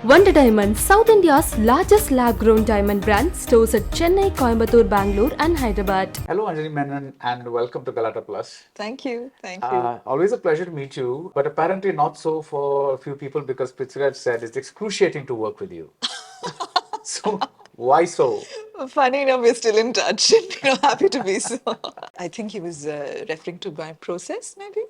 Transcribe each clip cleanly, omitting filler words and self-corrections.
Wonder Diamond, South India's largest lab-grown diamond brand, stores at Chennai, Coimbatore, Bangalore and Hyderabad. Hello, Anjali Menon, and welcome to Galattaplus. Thank you. Thank you. Always a pleasure to meet you, but apparently not so for a few people because Pereira said it's excruciating to work with you. So, why so? Funny enough, we're still in touch. Happy to be so. I think he was referring to my process, maybe.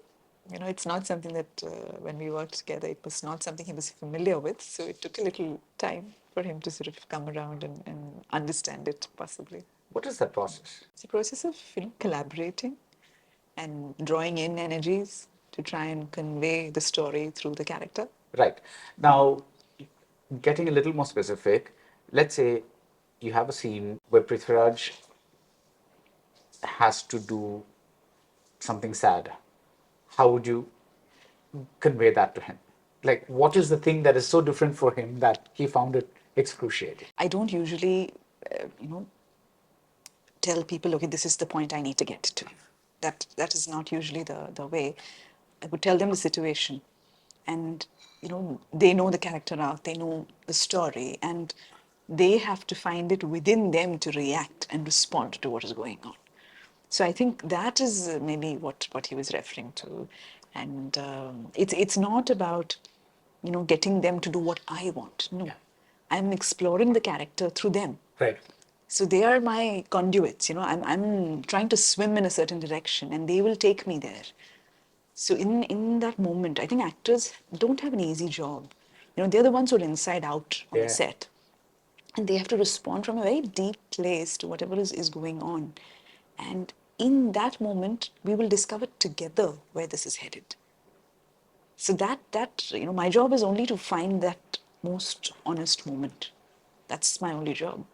It's not something that when we worked together, it was not something he was familiar with. So it took a little time for him to sort of come around and understand it, possibly. What is that process? It's a process of collaborating and drawing in energies to try and convey the story through the character. Right. Now, getting a little more specific, let's say you have a scene where Prithviraj has to do something sad. How would you convey that to him? Like, what is the thing that is so different for him that he found it excruciating? I don't usually, tell people, okay, this is the point I need to get to. That is not usually the way. I would tell them the situation, and they know the character arc, they know the story, and they have to find it within them to react and respond to what is going on. So I think that is maybe what he was referring to, and it's not about getting them to do what I want. No, I'm exploring the character through them. Right. So they are my conduits. I'm trying to swim in a certain direction, and they will take me there. So in that moment, I think actors don't have an easy job. They're the ones who are inside out on the set, and they have to respond from a very deep place to whatever is going on. And in that moment, we will discover together where this is headed. So that my job is only to find that most honest moment. That's my only job.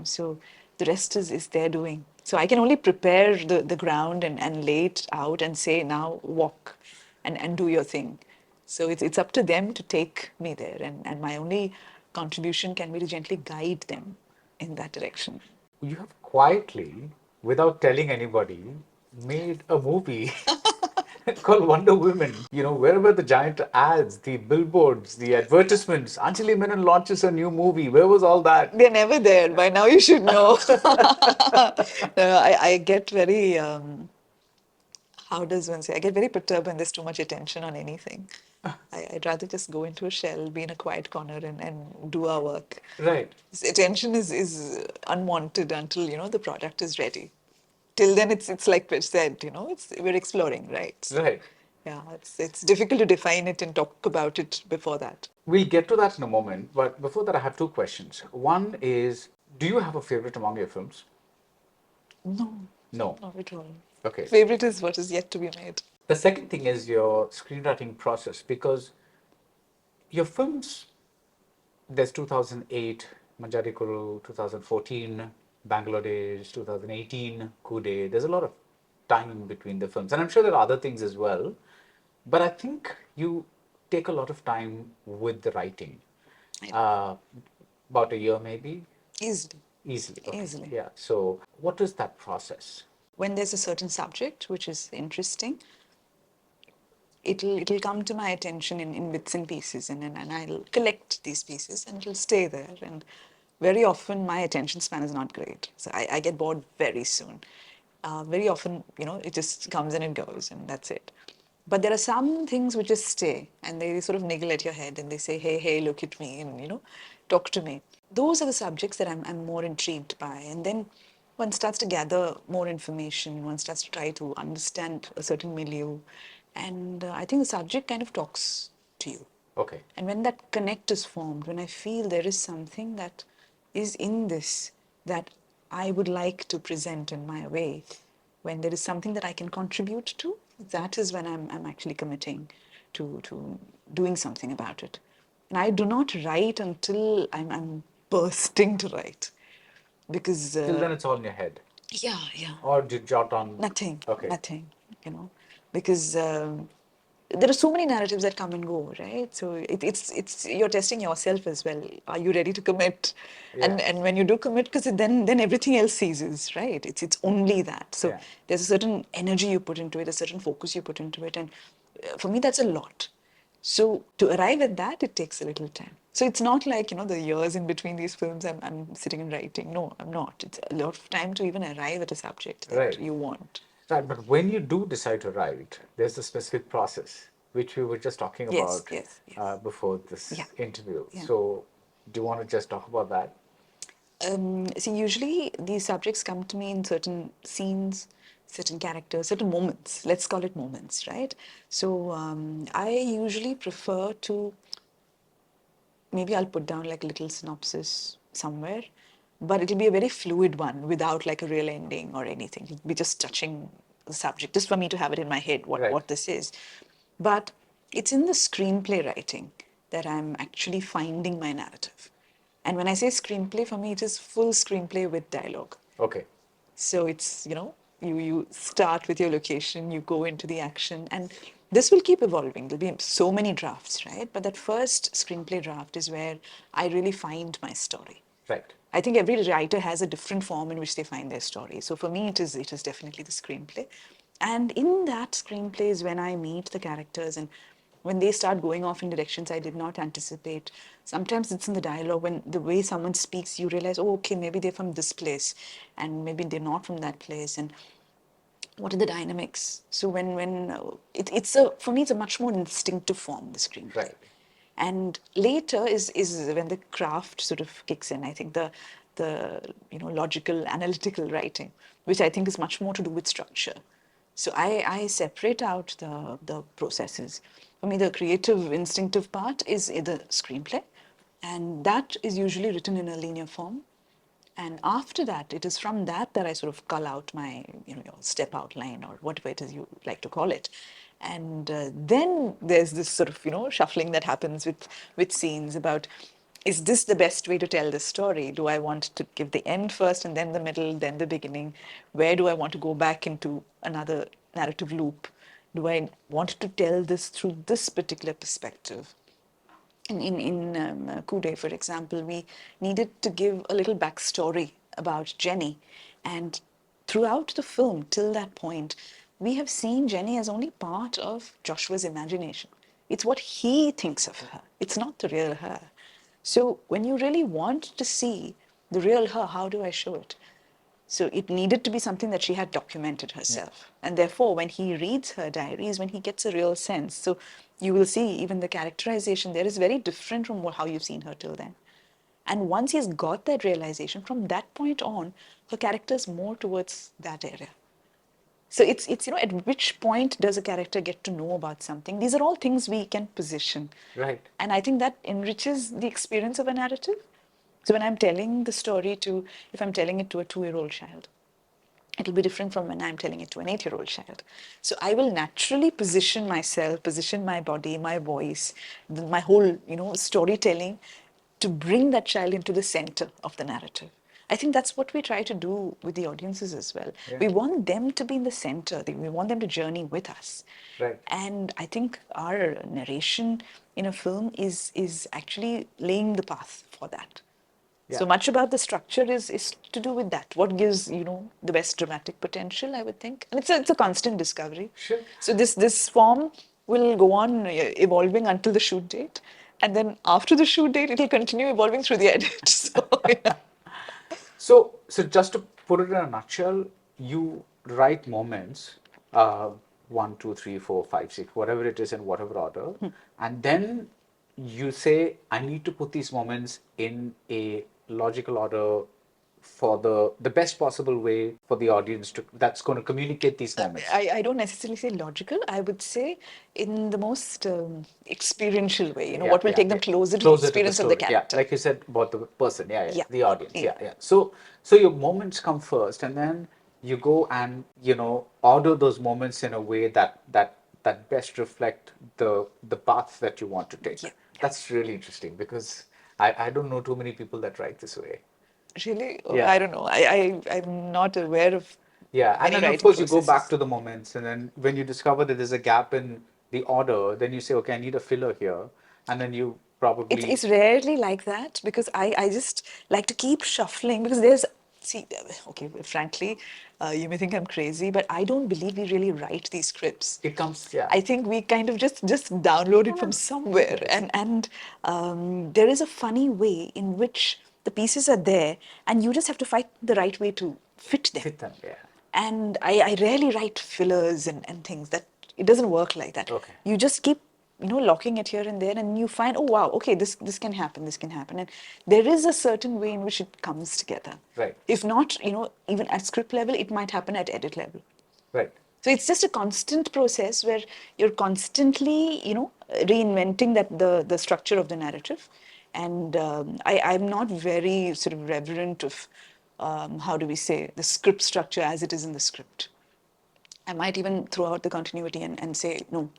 So the rest is their doing. So I can only prepare the ground and lay it out and say, now walk and do your thing. So it's up to them to take me there, and my only contribution can be to gently guide them in that direction. You have quietly, without telling anybody, made a movie called Wonder Women. Wherever the giant ads, the billboards, the advertisements, Anjali Menon launches a new movie. Where was all that? They're never there. By now you should know. No, I get very, how does one say? I get very perturbed when there's too much attention on anything. I'd rather just go into a shell, be in a quiet corner and do our work. Right. This attention is unwanted until, the product is ready. Till then it's like Pitch said, we're exploring, right? Right. Yeah, it's difficult to define it and talk about it before that. We'll get to that in a moment, but before that, I have two questions. One is, do you have a favorite among your films? No. No. Not at all. Okay. Favorite is what is yet to be made. The second thing is your screenwriting process, because your films, there's 2008, Manjari Kuru, 2014, Bangalore Days, 2018, Koode. There's a lot of time in between the films. And I'm sure there are other things as well. But I think you take a lot of time with the writing. About a year maybe? Easily. Easily. Okay. Easily. Yeah. So what is that process? When there's a certain subject which is interesting, it'll come to my attention in bits and pieces, and I'll collect these pieces and it'll stay there. And very often my attention span is not great. So I get bored very soon. Very often, it just comes and it goes and that's it. But there are some things which just stay and they sort of niggle at your head and they say, hey, look at me and, talk to me. Those are the subjects that I'm more intrigued by. And then one starts to gather more information, one starts to try to understand a certain milieu. And I think the subject kind of talks to you. Okay. And when that connect is formed, when I feel there is something that is in this that I would like to present in my way, when there is something that I can contribute to, that is when I'm actually committing to doing something about it. And I do not write until I'm bursting to write. Because... Till then it's all in your head. Yeah. Or do you jot on? Nothing. Okay. Nothing, because there are so many narratives that come and go, right? So it's you're testing yourself as well. Are you ready to commit? Yeah. And when you do commit, because then everything else ceases, right? It's only that. So Yeah. there's a certain energy you put into it, a certain focus you put into it, and for me that's a lot. So to arrive at that, it takes a little time. So it's not like, the years in between these films I'm sitting and writing. No, I'm not. It's a lot of time to even arrive at a subject that Right. you want. Right, but when you do decide to write, there's a specific process which we were just talking Yes, about yes, yes. before Yeah, this interview. yeah. So, do you want to just talk about that? See, usually these subjects come to me in certain scenes, certain characters, certain moments. Let's call it moments, right? So I usually prefer to, maybe I'll put down like a little synopsis somewhere, but it'll be a very fluid one without like a real ending or anything. It'll be just touching the subject, just for me to have it in my head Right. what this is. But it's in the screenplay writing that I'm actually finding my narrative. And when I say screenplay, for me it is full screenplay with dialogue. Okay. So it's, you start with your location, you go into the action, and this will keep evolving. There'll be so many drafts, right? But that first screenplay draft is where I really find my story. Right. I think every writer has a different form in which they find their story. So for me, it is definitely the screenplay. And in that screenplay is when I meet the characters and when they start going off in directions I did not anticipate. Sometimes it's in the dialogue when the way someone speaks, you realize, oh, okay, maybe they're from this place and maybe they're not from that place. And what are the dynamics? So it's a, for me, it's a much more instinctive form, the screenplay. Right. And later is when the craft sort of kicks in. I think the logical, analytical writing, which I think is much more to do with structure. So I separate out the processes. For me, the creative, instinctive part is the screenplay, and that is usually written in a linear form. And after that, it is from that that I sort of cull out my, your step outline or whatever it is you like to call it. And then there's this sort of, shuffling that happens with scenes about, is this the best way to tell this story? Do I want to give the end first and then the middle, then the beginning? Where do I want to go back into another narrative loop? Do I want to tell this through this particular perspective? In Koode, for example, we needed to give a little backstory about Jenny. And throughout the film, till that point, we have seen Jenny as only part of Joshua's imagination. It's what he thinks of her, it's not the real her. So when you really want to see the real her, how do I show it? So it needed to be something that she had documented herself. And therefore, when he reads her diaries, when he gets a real sense, so you will see even the characterization there is very different from how you've seen her till then. And once he's got that realization, from that point on, her character is more towards that area. So it's at which point does a character get to know about something? These are all things we can position. Right. And I think that enriches the experience of a narrative. So when I'm telling the story if I'm telling it to a 2-year-old child, it'll be different from when I'm telling it to an 8-year-old child. So I will naturally position myself, position my body, my voice, my whole, storytelling to bring that child into the center of the narrative. I think that's what we try to do with the audiences as well. Yeah. We want them to be in the center. We want them to journey with us. Right. And I think our narration in a film is actually laying the path for that. Yeah. So much about the structure is to do with that. What gives the best dramatic potential, I would think, and it's a constant discovery. Sure. So this form will go on evolving until the shoot date, and then after the shoot date, it will continue evolving through the edit. So yeah. So just to put it in a nutshell, you write moments, one, two, three, four, five, six, whatever it is in whatever order, and then you say, I need to put these moments in a logical order for the best possible way for the audience to that's going to communicate these moments. I don't necessarily say logical. I would say in the most experiential way. What will take them closer to the experience of the Yeah, character. like you said about the person. Yeah, Yeah. the audience. Yeah. Yeah. So your moments come first, and then you go and order those moments in a way that best reflect the path that you want to take. Yeah. That's really interesting because I don't know too many people that write this way. Really? Yeah. I don't know. I'm not aware of Yeah, and many then of writing course you go back processes. to the moments, and then when you discover that there's a gap in the order, then you say, okay, I need a filler here, and then you It's probably rarely like that because I just like to keep shuffling because there's See, okay, frankly, you may think I'm crazy, but I don't believe we really write these scripts. It comes, yeah. I think we kind of just download it from somewhere, and there is a funny way in which the pieces are there, and you just have to find the right way to fit them. Fit them, yeah. And I rarely write fillers and things. That it doesn't work like that. Okay. You just keep locking it here and there, and you find, oh wow, okay, this can happen, this can happen, and there is a certain way in which it comes together. Right. If not, even at script level, it might happen at edit level. Right. So it's just a constant process where you're constantly, reinventing the structure of the narrative. And I'm not very sort of reverent of, how do we say, the script structure as it is in the script. I might even throw out the continuity and say, no,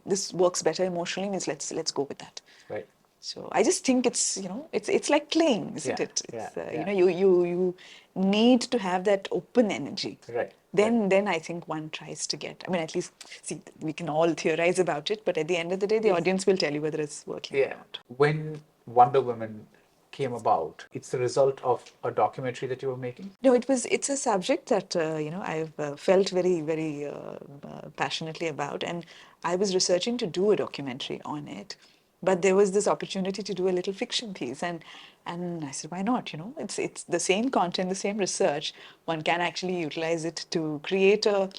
this works better emotionally, means let's go with that. Right. So I just think it's it's like playing, isn't Yeah, it? yeah, It's, yeah. you need to have that open energy. Right, Then I think one tries to get. I mean, at least see, we can all theorize about it, but at the end of the day, the audience will tell you whether it's working or Yeah. not. When Wonder Woman came about, it's the result of a documentary that you were making? No, it's a subject that I've felt very passionately about, and I was researching to do a documentary on it, but there was this opportunity to do a little fiction piece, and I said, why not? It's the same content, the same research. One can actually utilize it to create a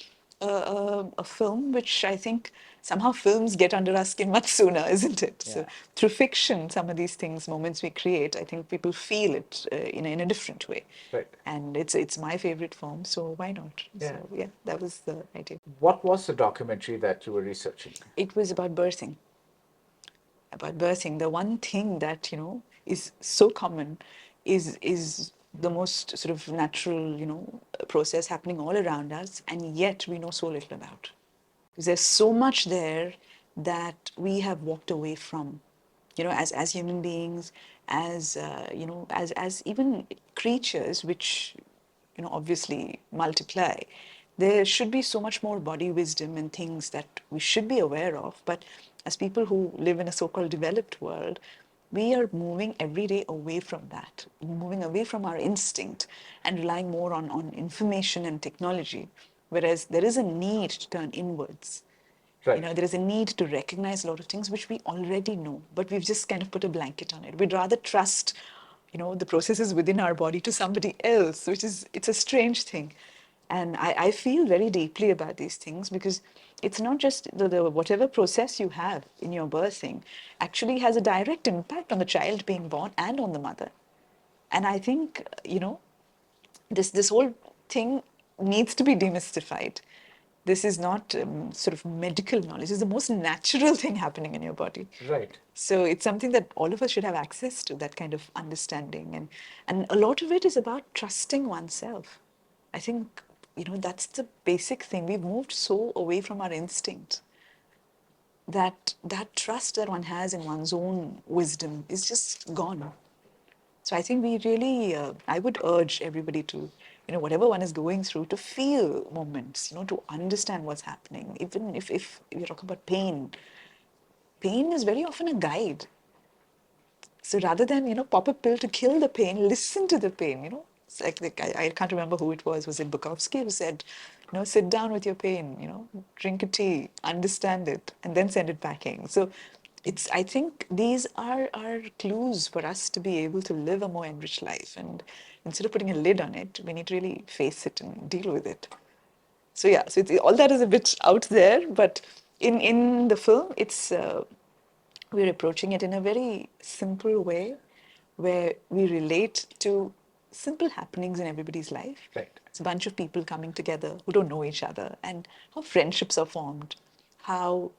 film, which I think somehow films get under our skin much sooner, isn't it? Yeah. So through fiction, some of these things, moments we create, I think people feel it in a different way. Right. And it's my favorite form, so why not? Yeah. So yeah, that was the idea. What was the documentary that you were researching? It was about birthing. About birthing, the one thing that is so common is the most sort of natural process happening all around us, and yet we know so little about. Because there's so much there that we have walked away from, as human beings, as as even creatures which obviously multiply. There should be so much more body wisdom and things that we should be aware of, but as people who live in a so-called developed world, we are moving every day away from that, moving away from our instinct and relying more on information and technology, whereas there is a need to turn inwards. Right. There is a need to recognize a lot of things which we already know, but we've just kind of put a blanket on it. We'd rather trust, the processes within our body to somebody else, it's a strange thing. And I feel very deeply about these things because it's not just the whatever process you have in your birthing actually has a direct impact on the child being born and on the mother. And I think, this whole thing needs to be demystified. This is not sort of medical knowledge. It's the most natural thing happening in your body. Right. So it's something that all of us should have access to, that kind of understanding. And a lot of it is about trusting oneself. I think, that's the basic thing. We've moved so away from our instinct that that trust that one has in one's own wisdom is just gone. So I think we really, I would urge everybody to, whatever one is going through, to feel moments, to understand what's happening. Even if you talk about pain, pain is very often a guide. So rather than, pop a pill to kill the pain, listen to the pain, It's like I can't remember who it was it Bukowski who said, sit down with your pain, drink a tea, understand it, and then send it packing. So I think these are clues for us to be able to live a more enriched life. And instead of putting a lid on it, we need to really face it and deal with it. So yeah, so all that is a bit out there, but in the film, we're approaching it in a very simple way where we relate to simple happenings in everybody's life. Right. It's a bunch of people coming together who don't know each other, and how friendships are formed, how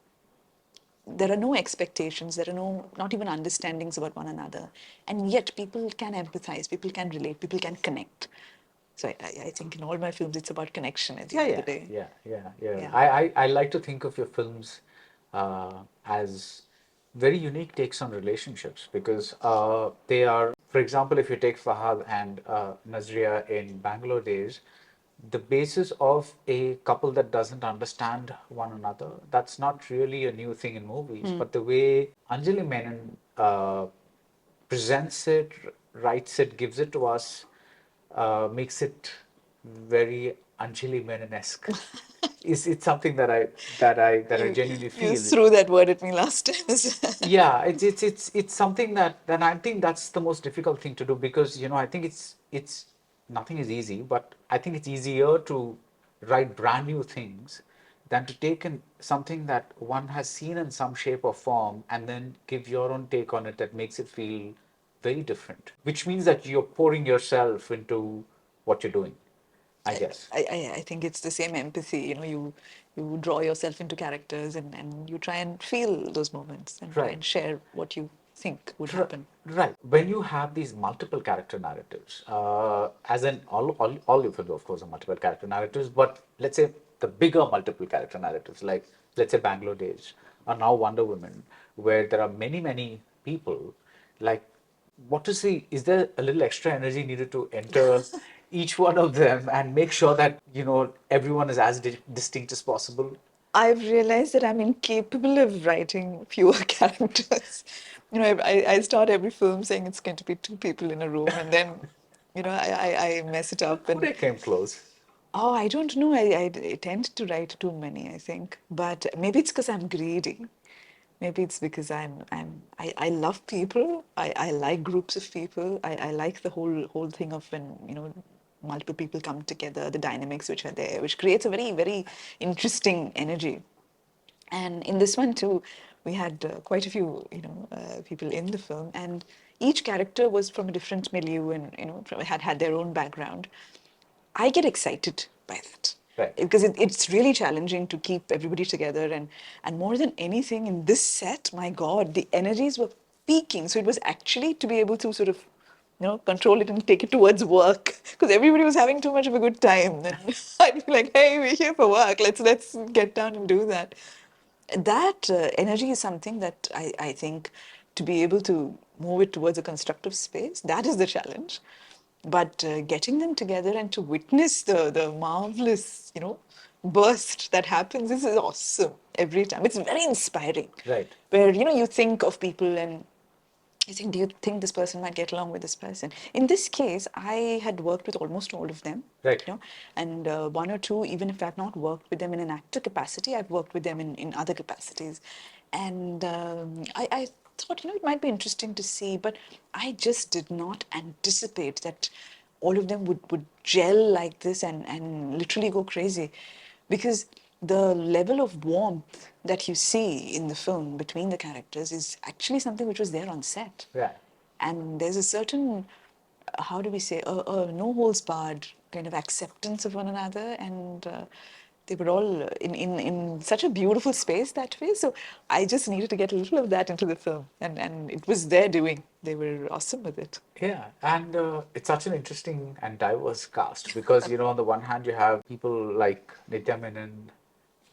there are no expectations, there are not even understandings about one another, and yet people can empathize, people can relate, people can connect. So I think in all my films it's about connection at the end of the day. Yeah. I like to think of your films as very unique takes on relationships because they are, for example, if you take Fahad and Nazriya in Bangalore Days, the basis of a couple that doesn't understand one another, that's not really a new thing in movies. But the way Anjali Menon presents it, writes it, gives it to us, makes it very Anjali Menon-esque. It's something that I genuinely You feel. threw that word at me last time as well. Yeah, it's something that I think that's the most difficult thing to do, because I think it's nothing is easy, but I think it's easier to write brand new things than to take in something that one has seen in some shape or form and then give your own take on it that makes it feel very different, which means that you're pouring yourself into what you're doing, I guess. I think it's the same empathy. You draw yourself into characters and you try and feel those moments and try Right. and share what you think would happen. Right. When you have these multiple character narratives, as in all your films, of course, are multiple character narratives, but let's say the bigger multiple character narratives, like let's say Bangalore Days, or now Wonder Woman, where there are many, many people, like what to say, is there a little extra energy needed to enter each one of them and make sure that, everyone is as distinct as possible? I've realized that I'm incapable of writing fewer characters. I start every film saying it's going to be two people in a room, and then, I mess it up. And Koode came close. oh, I don't know. I tend to write too many, I think. But maybe it's because I'm greedy. Maybe it's because I love people. I like groups of people. I like the whole thing of when, multiple people come together, the dynamics which are there, which creates a very, very interesting energy. And in this one too, we had quite a few, people in the film, and each character was from a different milieu and, had their own background. I get excited by that. Right. Because it's really challenging to keep everybody together, and more than anything in this set, my God, the energies were peaking. So it was actually to be able to sort of, control it and take it towards work, because everybody was having too much of a good time. And I'd be like, hey, we're here for work. Let's get down and do that. That energy is something that I think, to be able to move it towards a constructive space, that is the challenge. But getting them together and to witness the marvelous, burst that happens, this is awesome every time. It's very inspiring. Right. Where, you think of people and you think, do you think this person might get along with this person? In this case, I had worked with almost all of them, Right. and one or two, even if I've not worked with them in an actor capacity, I've worked with them in other capacities. And I thought, it might be interesting to see, but I just did not anticipate that all of them would gel like this and literally go crazy. Because the level of warmth that you see in the film between the characters is actually something which was there on set. Yeah. And there's a certain, how do we say, a no holds barred kind of acceptance of one another. And they were all in such a beautiful space that way. So I just needed to get a little of that into the film. And it was their doing. They were awesome with it. Yeah, and it's such an interesting and diverse cast because, on the one hand, you have people like Nadiya Menon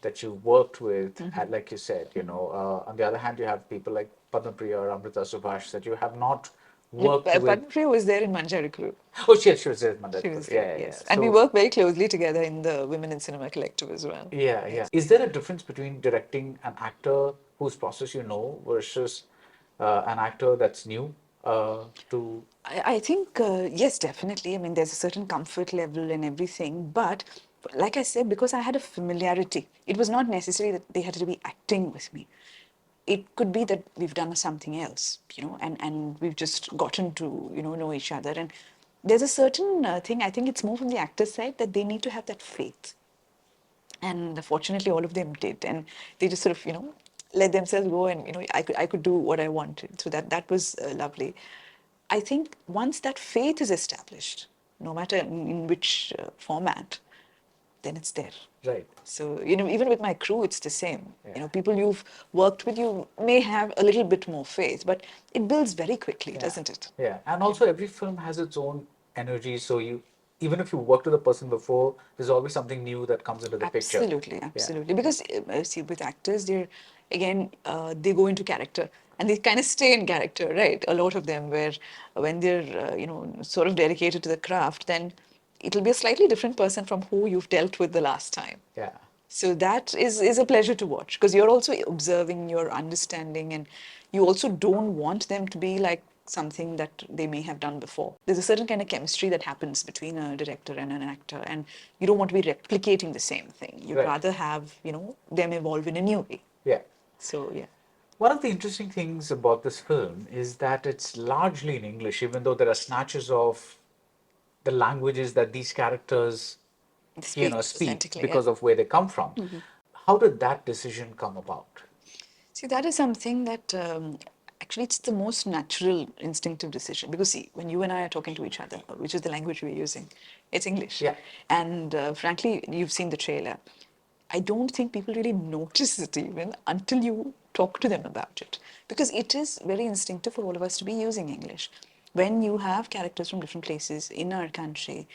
that you worked with, and like you said, on the other hand, you have people like Padma Priya or Amrita Subhash that you have not worked with. Padma was there in Manjari Group. Oh, she was there in She Mandalore. was Yeah, there, yeah, yeah. yes. And we work very closely together in the Women in Cinema Collective as well. Yeah, yeah. Is there a difference between directing an actor whose process you know versus an actor that's new to? I think, yes, definitely. I mean, there's a certain comfort level and everything. But like I said, because I had a familiarity, it was not necessary that they had to be acting with me. It could be that we've done something else, and we've just gotten to, know each other. And there's a certain thing, I think it's more from the actor's side, that they need to have that faith. And fortunately, all of them did, and they just sort of, let themselves go, and I could do what I wanted. So that was lovely. I think once that faith is established, no matter in which format, then it's there. Right. So even with my crew, it's the same. Yeah. People you've worked with, you may have a little bit more faith, but it builds very quickly, Yeah. doesn't it? Yeah, and also every film has its own energy. So even if you worked with a person before, there's always something new that comes into the picture. Absolutely, absolutely. Because see, with actors, they go into character and they kind of stay in character, right? A lot of them, where when they're sort of dedicated to the craft, then it'll be a slightly different person from who you've dealt with the last time. Yeah. So that is a pleasure to watch, because you're also observing, you're understanding, and you also don't want them to be like something that they may have done before. There's a certain kind of chemistry that happens between a director and an actor, and you don't want to be replicating the same thing. You'd Right. rather have, you know, them evolve in a new way. Yeah. So yeah. One of the interesting things about this film is that it's largely in English, even though there are snatches of the languages that these characters, Speak speak authentically, because yeah. of where they come from. How did that decision come about? See, that is something that actually it's the most natural instinctive decision, because see, when you and I are talking to each other, which is the language we're using, it's English. Yeah. And frankly, you've seen the trailer. I don't think people really notice it even until you talk to them about it, because it is very instinctive for all of us to be using English. When you have characters from different places in our country,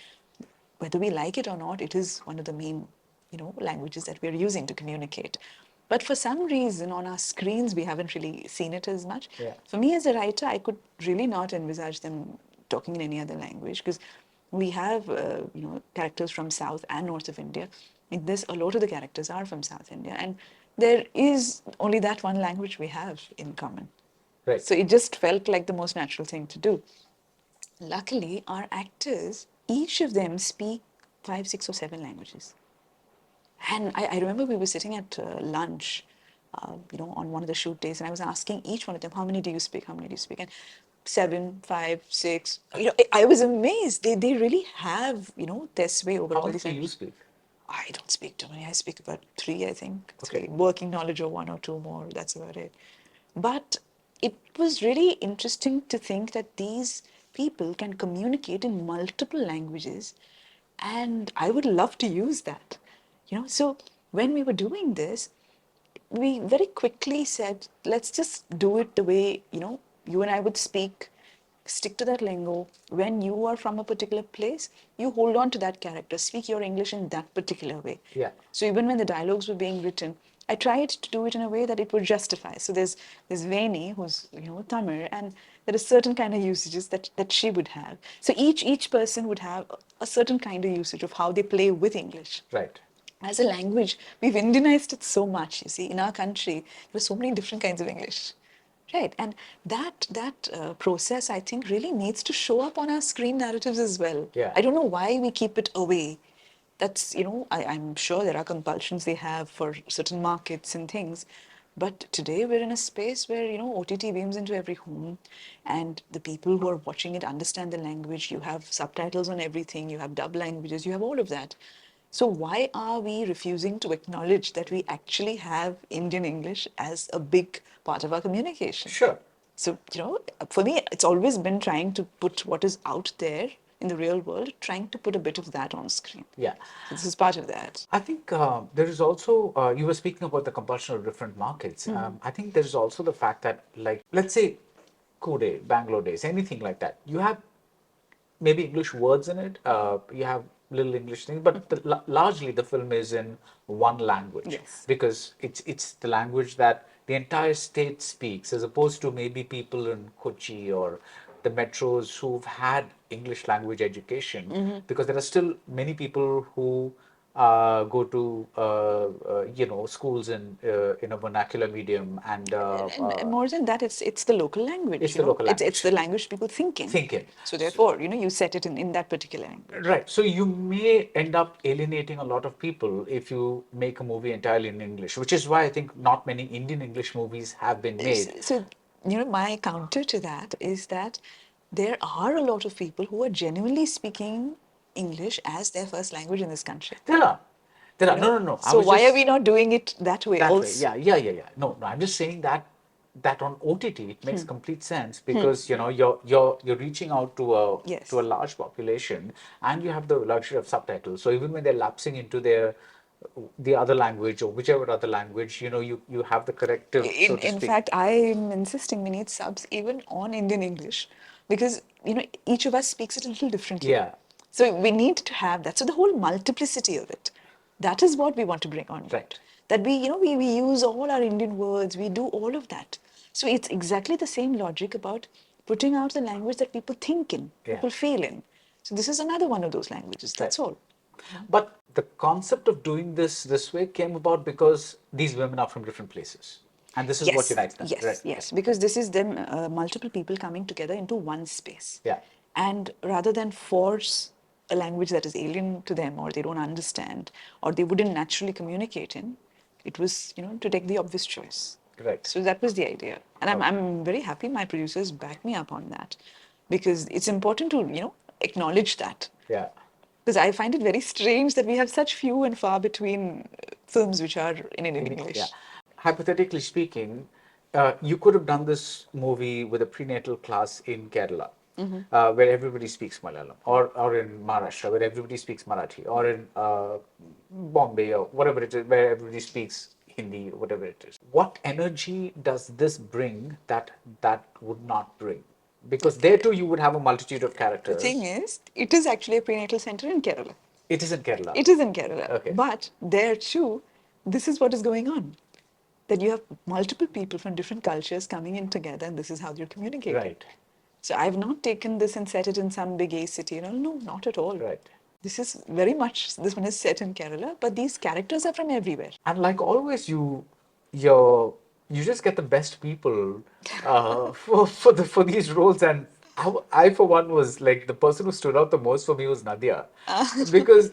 whether we like it or not, it is one of the main, you know, languages that we're using to communicate. But for some reason, on our screens, we haven't really seen it as much. Yeah. For me as a writer, I could really not envisage them talking in any other language, because we have, you know, characters from South and North of India. In this, a lot of the characters are from South India, and there is only that one language we have in common. Right. So it just felt like the most natural thing to do. Luckily, our actors, each of them speak 5, 6, or 7 languages. And I remember we were sitting at lunch, you know, on one of the shoot days, and I was asking each one of them, how many do you speak? How many do you speak? And 7, 5, 6. You know, I was amazed. They really have, you know, this way over How all many these do you languages. speak? I don't speak too many. I speak about 3, I think. Okay. 3. Working knowledge of 1 or 2 more. That's about it. But it was really interesting to think that these people can communicate in multiple languages, and I would love to use that. You know, so when we were doing this, we very quickly said, let's just do it the way, you know, you and I would speak, stick to that lingo. When you are from a particular place, you hold on to that character, speak your English in that particular way. Yeah. So even when the dialogues were being written, I tried to do it in a way that it would justify. So there's Veni, who's, you know, Tamil, and there are certain kind of usages that she would have. So each person would have a certain kind of usage of how they play with English. Right. As a language, we've Indianized it so much. You see, in our country, there are so many different kinds of English, right? And that process, I think, really needs to show up on our screen narratives as well. Yeah. I don't know why we keep it away. That's, you know, I'm sure there are compulsions they have for certain markets and things. But today we're in a space where, you know, OTT beams into every home, and the people who are watching it understand the language. You have subtitles on everything, you have dub languages, you have all of that. So why are we refusing to acknowledge that we actually have Indian English as a big part of our communication? Sure. So, you know, for me, it's always been trying to put what is out there in the real world, trying to put a bit of that on screen. Yeah. So this is part of that. I think there is also, you were speaking about the compulsion of different markets. I think there is also the fact that, like, let's say, koode, Bangalore days, anything like that. You have maybe English words in it. You have little English things, but largely the film is in one language. Yes. Because it's the language that the entire state speaks, as opposed to maybe people in Kochi or the metros who've had English language education. Because there are still many people who go to schools in a vernacular medium and And more than that, it's the local language. It's you the know? local It's language. the language people think in. Think in. So therefore, you know, you set it in that particular language. Right. So you may end up alienating a lot of people if you make a movie entirely in English, which is why I think not many Indian English movies have been made. So, you know, my counter to that is that there are a lot of people who are genuinely speaking English as their first language in this country. There are. There are. You No, know? no, no. I So was why are just we not doing it that way that also? way. Yeah. No, no. I'm just saying that on OTT it makes complete sense because you're reaching out Yes. to a large population and you have the luxury of subtitles. So even when they're lapsing into the other language or whichever other language, you have the corrective, so to In speak. fact, I'm insisting we need subs even on Indian English, because, you know, each of us speaks it a little differently. Yeah. So we need to have that. So the whole multiplicity of it, that is what we want to bring on board. Right. That we use all our Indian words, we do all of that. So it's exactly the same logic about putting out the language that people think in, Yeah. people feel in. So this is another one of those languages. That's Right. all. But the concept of doing this way came about because these women are from different places. And this is what Yes, unites them, right? yes, yes, because this is them, multiple people coming together into one space. Yeah. And rather than force a language that is alien to them or they don't understand or they wouldn't naturally communicate in, it was, to take the obvious choice. Right. So that was the idea. And Okay. I'm very happy my producers back me up on that because it's important to, acknowledge that. Yeah. Because I find it very strange that we have such few and far between films which are in English. Yeah. Hypothetically speaking, you could have done this movie with a prenatal class in Kerala, where everybody speaks Malayalam, or in Maharashtra, where everybody speaks Marathi, or in Bombay, or whatever it is, where everybody speaks Hindi, whatever it is. What energy does this bring that would not bring? Because there too, you would have a multitude of The characters. thing is, it is actually a prenatal center in Kerala. It is in Kerala. It is in Kerala. Okay. But there too, this is what is going on. That you have multiple people from different cultures coming in together and this is how you're communicating. Right. So I've not taken this and set it in some big A city. No, not at all. Right. This is very much, this one is set in Kerala, but these characters are from everywhere. And like always, you just get the best people for these roles. And I for one was like the person who stood out the most for me was Nadiya, because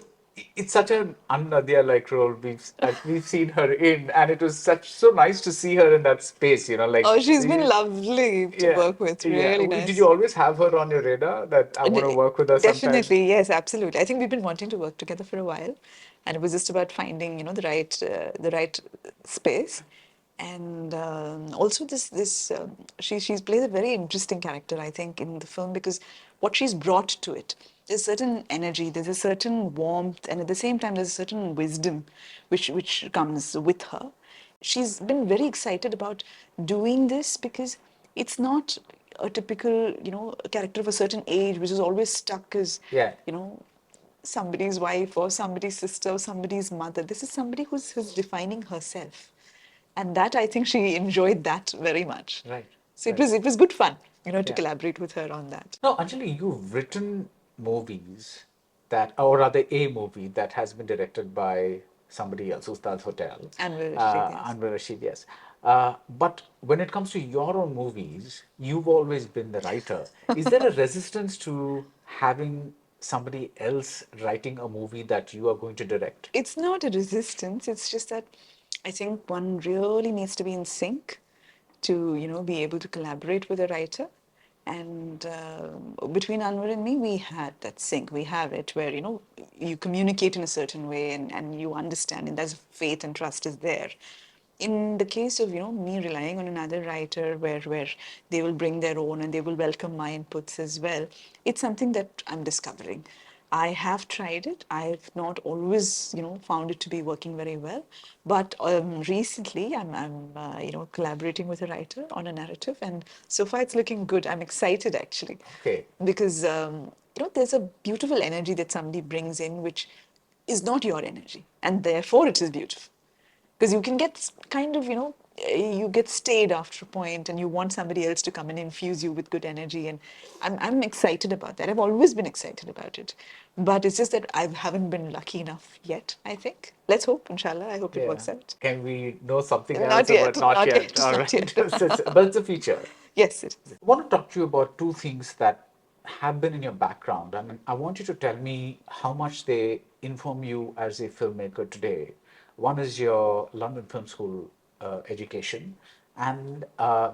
it's such an un-Nadiya like role we've seen her in, and it was so nice to see her in that space. Like Oh, she's been lovely to yeah, work with. yeah. Really nice. Did you always have her on your radar that I want to work with her sometime? Definitely, yes, absolutely. I think we've been wanting to work together for a while, and it was just about finding, the right space, and also she plays a very interesting character, I think, in the film because what she's brought to it. There's certain energy, there's a certain warmth, and at the same time, there's a certain wisdom which comes with her. She's been very excited about doing this because it's not a typical, character of a certain age which is always stuck as, Yeah. somebody's wife or somebody's sister or somebody's mother. This is somebody who's defining herself. And that I think she enjoyed that very much. Right. So Right. it was good fun, to Yeah. collaborate with her on that. Now, Anjali, you've written movies or rather a movie that has been directed by somebody else, Ustad's Hotel. Anwar Rashid, yes. Anwar Rashid, yes. But when it comes to your own movies, you've always been the writer. Is there a resistance to having somebody else writing a movie that you are going to direct? It's not a resistance. It's just that I think one really needs to be in sync to, be able to collaborate with a writer. And between Anwar and me, we had that sync. We have it where, you communicate in a certain way and you understand, and there's faith and trust is there. In the case of, me relying on another writer where they will bring their own and they will welcome my inputs as well, it's something that I'm discovering. I have tried it. I've not always, found it to be working very well. But recently, I'm collaborating with a writer on a narrative, and so far it's looking good. I'm excited actually, Okay. because there's a beautiful energy that somebody brings in, which is not your energy, and therefore it is beautiful. Because you can get kind of, you get stayed after a point and you want somebody else to come and infuse you with good energy. And I'm excited about that. I've always been excited about it. But it's just that I haven't been lucky enough yet, I think. Let's hope, inshallah. I hope it works out. Can we know something Not else yet, about not not yet? yet, All not right. yet. But it's a future. Yes, it is. I want to talk to you about two things that have been in your background. I mean, I want you to tell me how much they inform you as a filmmaker today. One is your London Film School education, and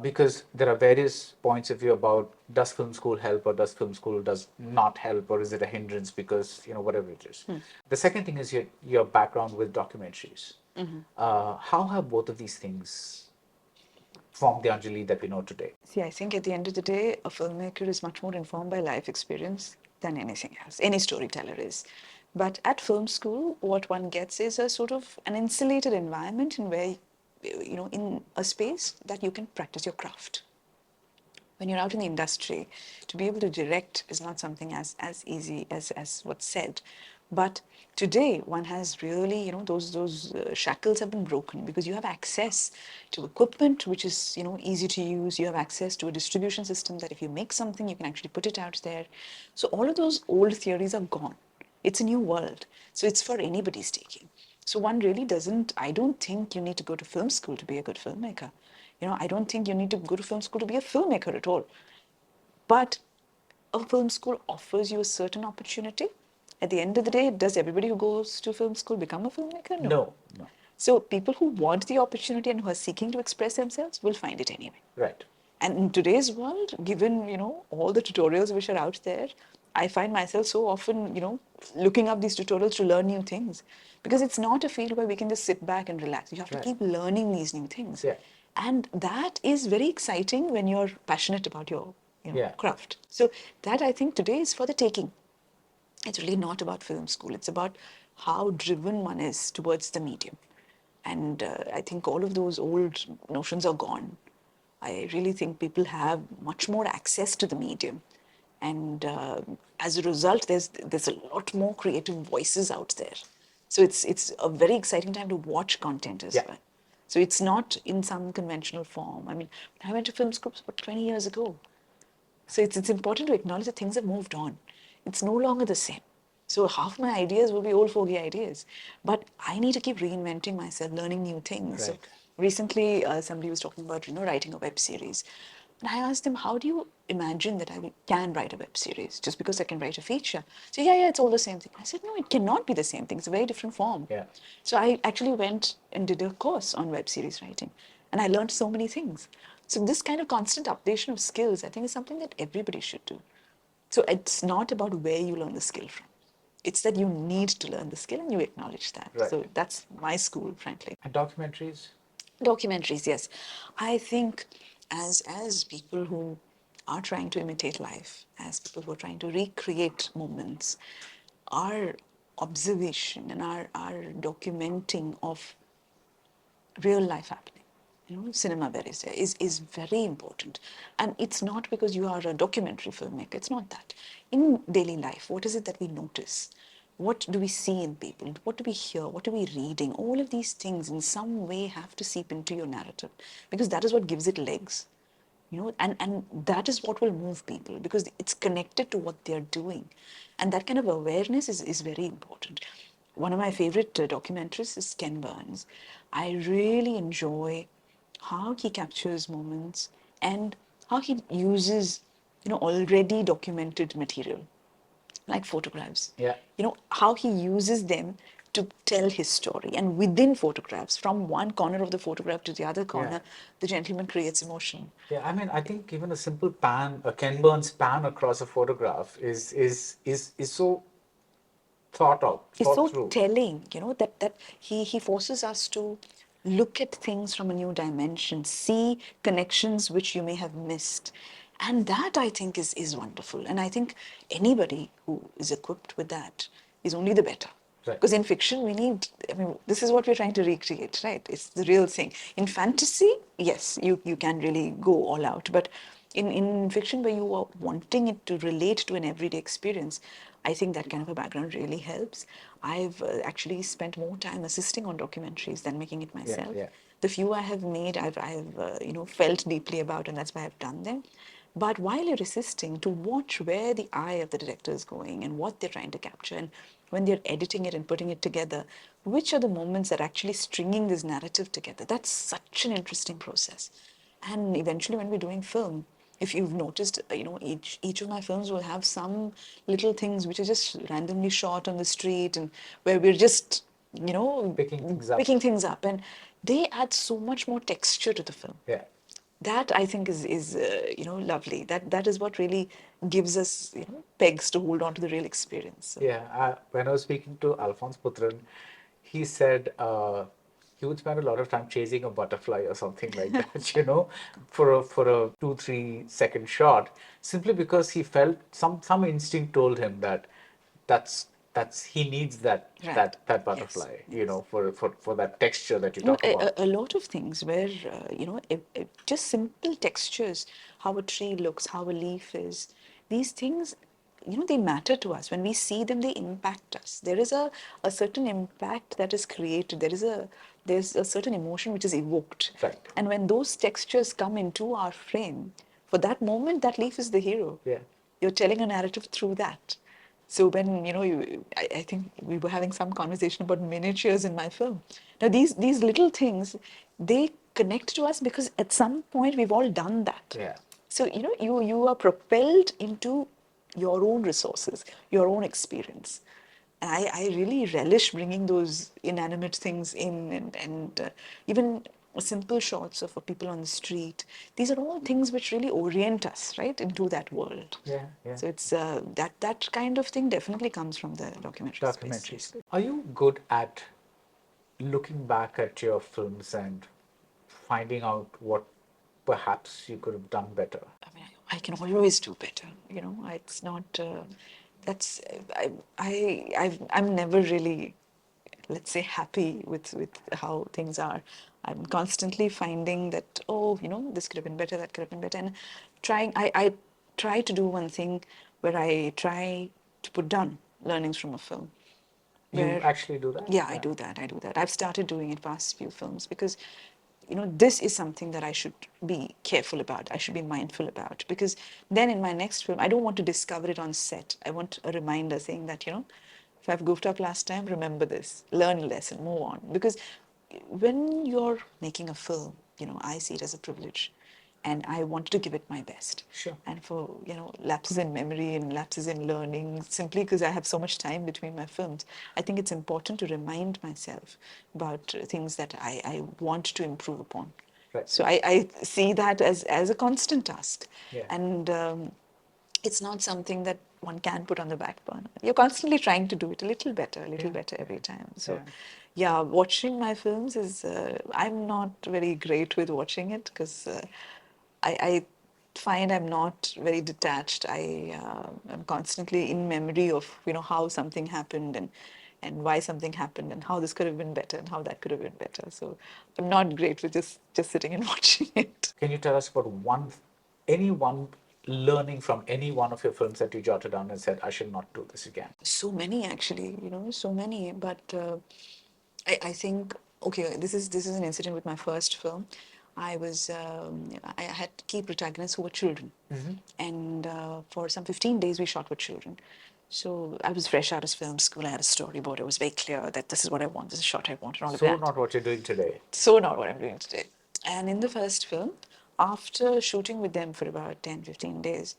because there are various points of view about does film school help or does film school does not help, or is it a hindrance because whatever it is. The second thing is your background with documentaries. How have both of these things formed the Anjali that we know today? See, I think at the end of the day, a filmmaker is much more informed by life experience than anything else. Any storyteller is. But at film school, what one gets is a sort of an insulated environment in where, in a space that you can practice your craft. When you're out in the industry, to be able to direct is not something as easy as what's said. But today, one has really, those shackles have been broken because you have access to equipment which is, easy to use. You have access to a distribution system that if you make something, you can actually put it out there. So all of those old theories are gone. It's a new world. So it's for anybody's taking. So one really doesn't, I don't think you need to go to film school to be a good filmmaker. I don't think you need to go to film school to be a filmmaker at all. But a film school offers you a certain opportunity. At the end of the day, does everybody who goes to film school become a filmmaker? No. No, no. So people who want the opportunity and who are seeking to express themselves will find it anyway. Right. And in today's world, given all the tutorials which are out there, I find myself so often looking up these tutorials to learn new things, because it's not a field where we can just sit back and relax. You have to Right. keep learning these new things. Yeah. And that is very exciting when you're passionate about your Yeah. craft. So that, I think, today is for the taking. It's really not about film school. It's about how driven one is towards the medium. And I think all of those old notions are gone. I really think people have much more access to the medium. And as a result, there's a lot more creative voices out there. So it's a very exciting time to watch content as Yeah. well. So it's not in some conventional form. I mean, I went to film schools about 20 years ago. So it's important to acknowledge that things have moved on. It's no longer the same. So half my ideas will be old fogey ideas, but I need to keep reinventing myself, learning new things. So Right. recently, somebody was talking about writing a web series, and I asked them, how do you imagine that can write a web series just because I can write a feature? So yeah, it's all the same thing. I said, no, it cannot be the same thing. It's a very different form. Yeah. So I actually went and did a course on web series writing, and I learned so many things. So this kind of constant updation of skills, I think, is something that everybody should do. So it's not about where you learn the skill from. It's that you need to learn the skill and you acknowledge that. Right. So that's my school, frankly. And documentaries? Documentaries, yes. I think as people who are trying to imitate life, as people who are trying to recreate moments, our observation and our documenting of real life happening, cinema verite is very important. And it's not because you are a documentary filmmaker, it's not that. In daily life, what is it that we notice? What do we see in people? What do we hear? What are we reading? All of these things in some way have to seep into your narrative, because that is what gives it legs. And that is what will move people, because it's connected to what they're doing. And that kind of awareness is very important. One of my favorite documentaries is Ken Burns. I really enjoy how he captures moments and how he uses already documented material like photographs. Yeah. How he uses them to tell his story. And within photographs, from one corner of the photograph to the other corner, the gentleman creates emotion. Yeah, I mean, I think even a simple pan, a Ken Burns pan across a photograph is so It's thought so through. telling, that he forces us to look at things from a new dimension, see connections which you may have missed. And that, I think, is wonderful. And I think anybody who is equipped with that is only the better. Right. Because in fiction, this is what we're trying to recreate, right? It's the real thing. In fantasy, yes, you can really go all out. But in fiction, where you are wanting it to relate to an everyday experience, I think that kind of a background really helps. I've actually spent more time assisting on documentaries than making it myself. Yeah. The few I have made, I've felt deeply about, and that's why I've done them. But while you're assisting, to watch where the eye of the director is going and what they're trying to capture, and when they're editing it and putting it together, which are the moments that are actually stringing this narrative together, that's such an interesting process. And eventually, when we're doing film, if you've noticed, each of my films will have some little things which are just randomly shot on the street, and where we're just, Picking things up. and they add so much more texture to the film. Yeah. That, I think, is lovely. That is what really gives us pegs to hold on to the real experience. So. Yeah, when I was speaking to Alphonse Putran, he said he would spend a lot of time chasing a butterfly or something like that, for a 2-3 second shot, simply because he felt some instinct told him that that's he needs that Right. that Yes. butterfly, Yes. for that texture that you talk about. A lot of things where, just simple textures, how a tree looks, how a leaf is, these things, they matter to us. When we see them, they impact us. There is a certain impact that is created. There's a certain emotion which is evoked. Right. And when those textures come into our frame, for that moment, that leaf is the hero. Yeah. You're telling a narrative through that. So when I think we were having some conversation about miniatures in my film. Now these little things, they connect to us because at some point we've all done that. Yeah. So, you are propelled into your own resources, your own experience. And I really relish bringing those inanimate things in, and even simple shots of people on the street. These are all things which really orient us, right, into that world. Yeah, yeah. So it's that kind of thing definitely comes from the documentary space. Documentaries. Are you good at looking back at your films and finding out what perhaps you could have done better? I mean, I can always do better. It's not. That's I'm never really, let's say, happy with how things are. I'm constantly finding that, oh, this could have been better, that could have been better, and trying. I try to do one thing where I try to put down learnings from a film. You Where, actually do that? yeah, I do that. I do that. I've started doing it past few films because, this is something that I should be careful about. I should be mindful about because then in my next film, I don't want to discover it on set. I want a reminder saying that, if I've goofed up last time, remember this, learn a lesson, move on. Because when you're making a film, I see it as a privilege and I wanted to give it my best. Sure. And for lapses in memory and lapses in learning, simply because I have so much time between my films, I think it's important to remind myself about things that I want to improve upon. Right. So I see that as a constant task. Yeah. And it's not something that one can put on the back burner. You're constantly trying to do it a little better every time. So, yeah, watching my films is, I'm not very great with watching it because I find I'm not very detached. I'm constantly in memory of, how something happened and why something happened and how this could have been better and how that could have been better. So I'm not great with just sitting and watching it. Can you tell us about any one learning from any one of your films that you jotted down and said, I should not do this again? So many actually, so many. But I think, okay, this is an incident with my first film. I had key protagonists who were children, and for some 15 days we shot with children. So I was fresh out of film school. I had a storyboard. It was very clear that this is what I want. This is the shot I want, and all of So that. not what you're doing today. So not what I'm doing today. And in the first film, after shooting with them for about 10, 15 days,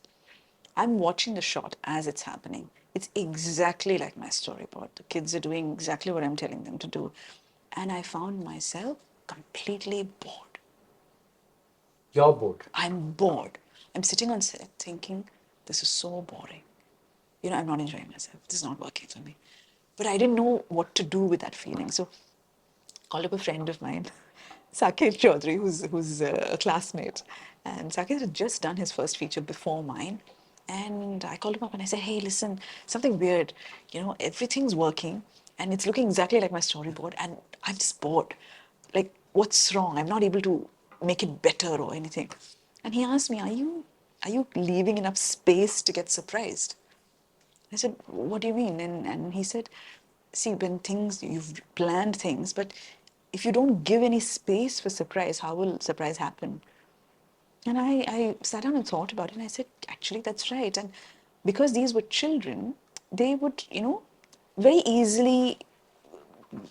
I'm watching the shot as it's happening. It's exactly like my storyboard. The kids are doing exactly what I'm telling them to do. And I found myself completely bored. You're bored. I'm bored. I'm sitting on set thinking, this is so boring. I'm not enjoying myself. This is not working for me. But I didn't know what to do with that feeling. So called up a friend of mine, Saket Chaudhary, who's a classmate. And Saket had just done his first feature before mine. And I called him up and I said, hey, listen, something weird. Everything's working and it's looking exactly like my storyboard and I'm just bored. Like, what's wrong? I'm not able to make it better or anything. And he asked me, are you leaving enough space to get surprised? I said, what do you mean? And he said, see, when you've planned things, but if you don't give any space for surprise, how will surprise happen? And I sat down and thought about it and I said, actually, that's right. And because these were children, they would, very easily,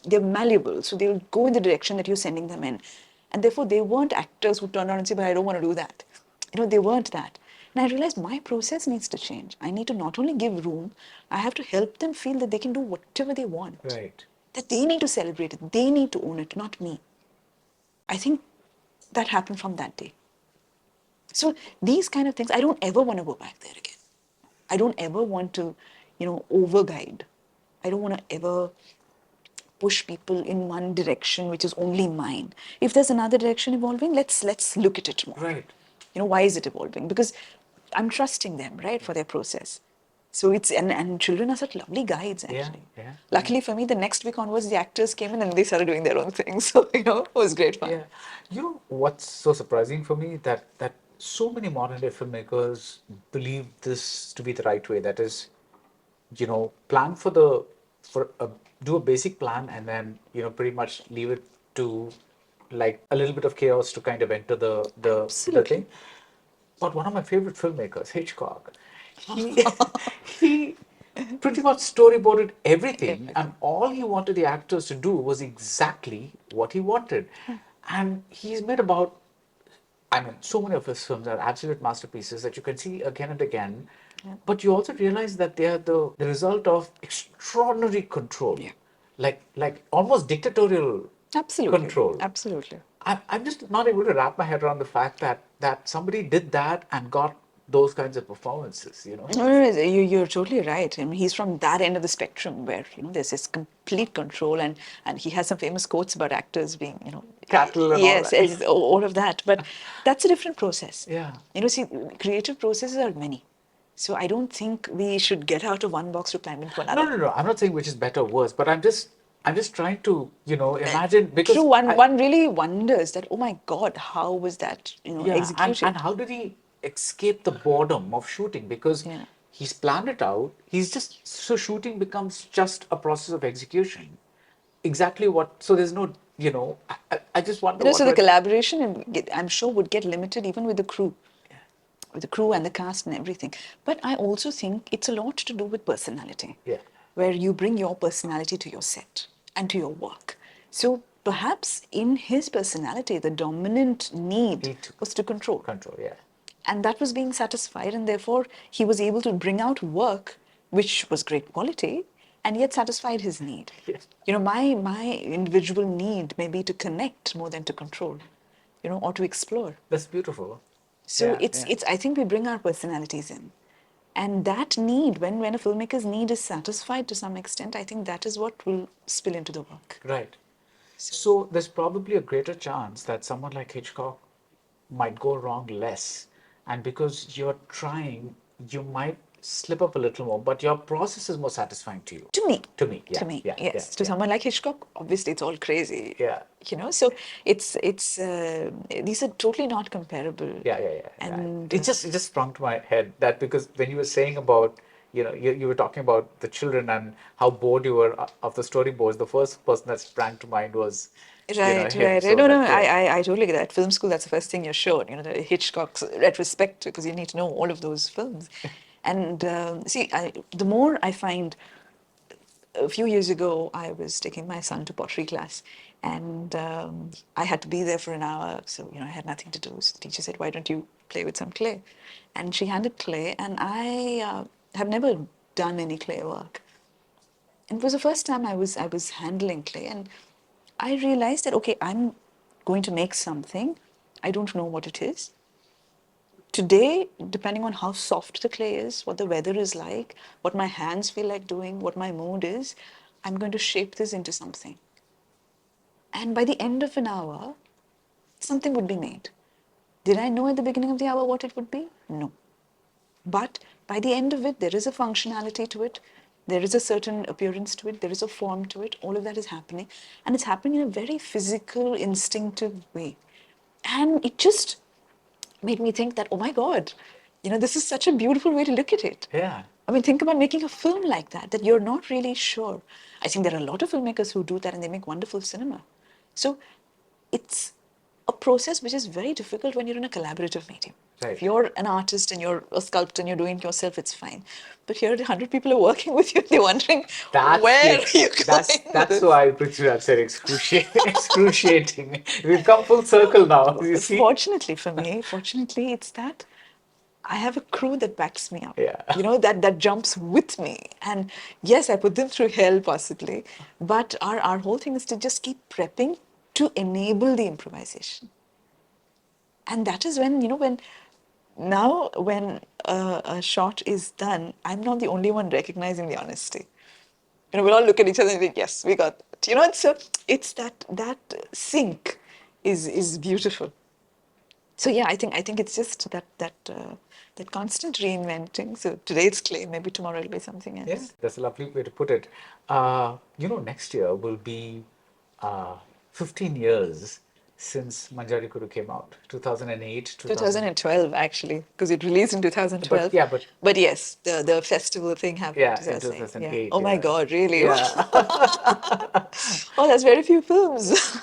they're malleable. So they'll go in the direction that you're sending them in. And therefore, they weren't actors who turned around and say, but I don't want to do that. They weren't that. And I realized my process needs to change. I need to not only give room, I have to help them feel that they can do whatever they want. Right. That they need to celebrate it. They need to own it, not me. I think that happened from that day. So these kind of things, I don't ever want to go back there again. I don't ever want to, over guide. I don't want to ever push people in one direction which is only mine. If there's another direction evolving, let's look at it more. Right. Why is it evolving? Because I'm trusting them, right, for their process. So it's and children are such lovely guides actually. Yeah. Luckily for me, the next week onwards, the actors came in and they started doing their own thing. So it was great fun. Yeah. You know what's so surprising for me? That so many modern day filmmakers believe this to be the right way. That is, plan do a basic plan and then pretty much leave it to like a little bit of chaos to kind of enter the thing. But one of my favorite filmmakers, Hitchcock, he he pretty much storyboarded everything, and all he wanted the actors to do was exactly what he wanted. And he's made about, I mean, so many of his films are absolute masterpieces that you can see again and again. Yeah. But you also realize that they are the result of extraordinary control, Yeah. like almost dictatorial Absolutely. control. Absolutely. I'm just not able to wrap my head around the fact that somebody did that and got those kinds of performances, you know? No, you're totally right. I mean, he's from that end of the spectrum where, there's this complete control, and he has some famous quotes about actors being, Cattle and all yes, that. all of that. But that's a different process. Yeah. See, creative processes are many. So I don't think we should get out of one box to climb into No, another. no, no. I'm not saying which is better or worse, but I'm just trying to, imagine True, because one really wonders that, oh my God, how was that, yeah, and executed? how did he escape the boredom of shooting? Because Yeah. he's planned it out. He's just so shooting becomes just a process of execution. Exactly what. So there's no, I just wonder what So the went. collaboration, I'm sure, would get limited even with the crew. With the crew and the cast and everything. But I also think it's a lot to do with personality, Yeah. where you bring your personality to your set and to your work. So perhaps in his personality, the dominant need Need to was to control. control. Yeah. And that was being satisfied, and therefore he was able to bring out work which was great quality and yet satisfied his need. Yeah. My individual need may be to connect more than to control, or to explore. That's beautiful. So Yeah. Yeah. it's I think we bring our personalities in. And that need, when a filmmaker's need is satisfied to some extent, I think that is what will spill into the work. Right. So there's probably a greater chance that someone like Hitchcock might go wrong less. And because you're trying, you might slip up a little more, but your process is more satisfying to you. To me. To me, yeah, To me, yeah, yeah, yes. To yeah. someone like Hitchcock, obviously it's all crazy. Yeah. So it's these are totally not comparable. Yeah, yeah, yeah, yeah. And It just sprung to my head that because when you were saying about, you were talking about the children and how bored you were of the storyboards, the first person that sprang to mind was, right, him. right, right. So No, no, that, yeah. I totally get that. Film school, that's the first thing you're shown, the Hitchcock's retrospective, because you need to know all of those films. And see, the more I find, a few years ago, I was taking my son to pottery class, and I had to be there for an hour. So, I had nothing to do. So the teacher said, "Why don't you play with some clay?" And she handed clay, and I have never done any clay work. And it was the first time I was handling clay, and I realized that, okay, I'm going to make something. I don't know what it is. Today, depending on how soft the clay is, what the weather is like, what my hands feel like doing, what my mood is, I'm going to shape this into something. And by the end of an hour, something would be made. Did I know at the beginning of the hour what it would be? No. But by the end of it, there is a functionality to it, there is a certain appearance to it, there is a form to it, all of that is happening. And it's happening in a very physical, instinctive way. And it just made me think that, oh my God, this is such a beautiful way to look at it. Yeah. I mean, think about making a film like that you're not really sure. I think there are a lot of filmmakers who do that and they make wonderful cinema. So it's a process which is very difficult when you're in a collaborative medium. If Right. you're an artist and you're a sculptor and you're doing it yourself, it's fine. But here, 100 people are working with you and they're wondering, That's the where are you that's going with that's this? why Prithviraj said excruciating. Excruciating. We've come full circle now. You see? Fortunately for me, it's that I have a crew that backs me up. Yeah. That jumps with me. And yes, I put them through hell possibly, but our whole thing is to just keep prepping to enable the improvisation. And that is when, when a shot is done, I'm not the only one recognizing the honesty. We'll all look at each other and think, yes, we got that. It's that sync is beautiful. So yeah, I think it's just that constant reinventing. So today it's clay, maybe tomorrow it'll be something Yeah, else. that's a lovely way to put it. Next year will be uh, 15 years since Manjari Kuru came out. 2008, 2000. 2012 actually, because it released in But 2012. yeah, but But yes, the festival thing happened in yeah, in 2008. Yeah. 2008, Oh my yeah. God, really? Yeah. Oh, that's very few films.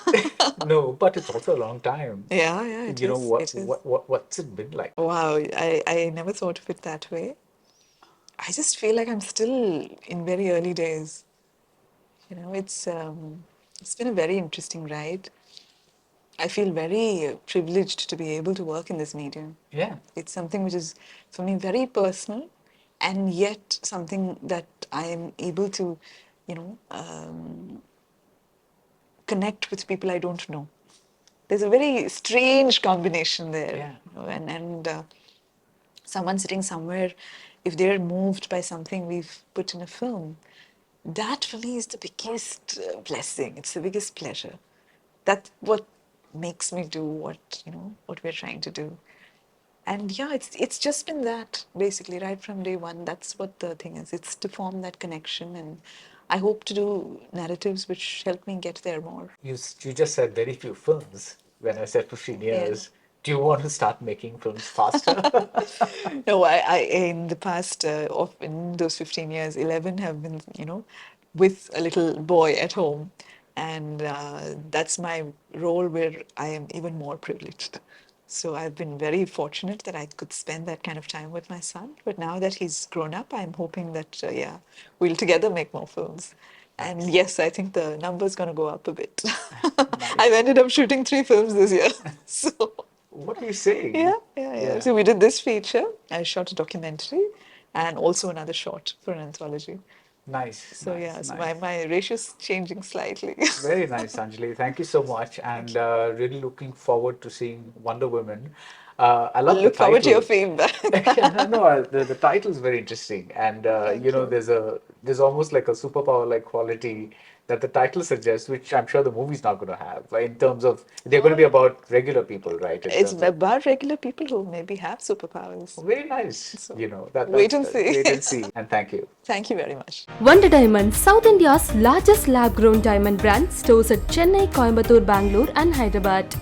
No, but it's also a long time. Yeah, yeah, it is. What It is. what's it been like? Wow, I never thought of it that way. I just feel like I'm still in very early days. It's been a very interesting ride. I feel very privileged to be able to work in this medium. Yeah. It's something which is, for me, very personal, and yet something that I am able to, you know, connect with people I don't know. There's a very strange combination there. Yeah. You know, and someone sitting somewhere, if they're moved by something we've put in a film, that for me is the biggest blessing. It's the biggest pleasure. That's what makes me do what we're trying to do. And yeah, it's just been that basically right from day one. That's what the thing is. It's to form that connection, and I hope to do narratives which help me get there more. You just said very few films. When I said 15 Yeah. years, do you want to start making films faster? No, I in the past of in those 15 years, 11 have been, with a little boy at home, and that's my role where I am even more privileged. So I've been very fortunate that I could spend that kind of time with my son. But now that he's grown up, I'm hoping that yeah, we'll together make more films. And yes, I think the number's going to go up a bit. I've ended up shooting 3 films this year. So What are you saying? yeah. So we did this feature. I shot a documentary and also another short for an anthology. Nice. So nice, yeah, so nice. my ratio's changing slightly. Very nice, Anjali. Thank you so much, and really looking forward to seeing Wonder Woman. I love the Look forward to your title. feedback. Yeah, no, the title is very interesting, and Thank you. there's almost like a superpower like quality that the title suggests, which I'm sure the movie's not going to have. In terms of they're going to be about regular people, right? In It's terms of about regular people who maybe have superpowers. very nice. So That's wait and see. wait and see. And thank you. Thank you very much. Wonder Diamonds, South India's largest lab-grown diamond brand, stores at Chennai, Coimbatore, Bangalore and Hyderabad.